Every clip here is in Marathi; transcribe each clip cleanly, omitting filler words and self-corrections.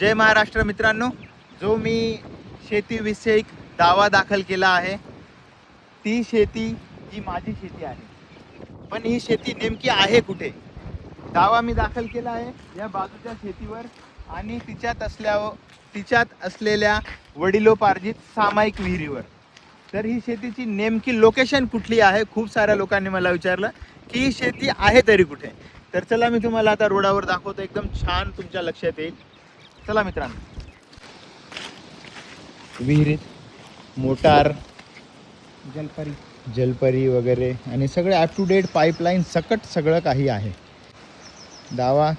जय महाराष्ट्र मित्रांनो, जो मी शेतीविषयक दावा दाखल केला आहे ती शेती ही माझी शेती आहे. पण ही शेती नेमकी आहे कुठे? दावा मी दाखल केला आहे या बाजूच्या शेतीवर आणि तिच्यात असलेल्या वडिलोपार्जित सामायिक विहिरीवर. तर ही शेतीची नेमकी लोकेशन कुठली आहे? खूप साऱ्या लोकांनी मला विचारलं की ही शेती आहे तरी कुठे. तर चला मी तुम्हाला आता रोडावर दाखवतो, एकदम छान तुमच्या लक्षात येईल. चला मित्रांनो, विहिरीत मोटार, जलपरी वगैरे आणि सगळे अप टू डेट पाईपलाईन सकट सगळं काही आहे. दावा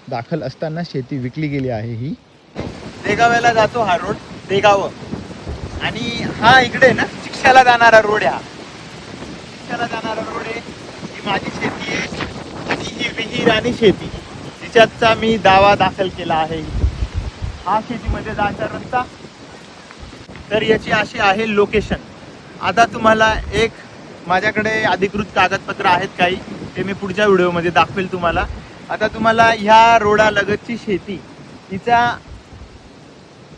दाखल असताना शेती विकली गेली आहे. ही देगाव्याला जातो हा रोड, देगाव, आणि हा इकडे ना चिक्षाला जाणारा रोड आहे. चिक्षाला जाणारा रोड आहे. ही माझी शेती आहे आणि ही विहीर आणि शेती तिच्याचा मी दावा दाखल केला आहे. हा शेतीमध्ये जायचा रस्ता. तर याची अशी आहे लोकेशन. आता तुम्हाला एक माझ्याकडे अधिकृत कागदपत्र आहेत काही, ते मी पुढच्या व्हिडिओमध्ये दाखवेल तुम्हाला. आता तुम्हाला ह्या रोडालगतची शेती, तिचा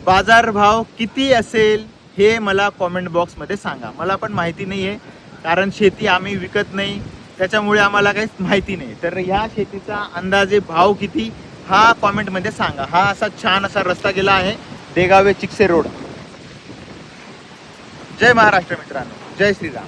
बाजारभाव किती असेल हे मला कॉमेंट बॉक्समध्ये सांगा. मला पण माहिती नाही आहे, कारण शेती आम्ही विकत नाही, त्याच्यामुळे आम्हाला काहीच माहिती नाही. तर ह्या शेतीचा अंदाजे भाव किती हा कॉमेंटमध्ये सांगा. हा असा छान असा रस्ता गेला आहे, देगावे चिकसे रोड. जय महाराष्ट्र मित्रांनो, जय श्रीराम.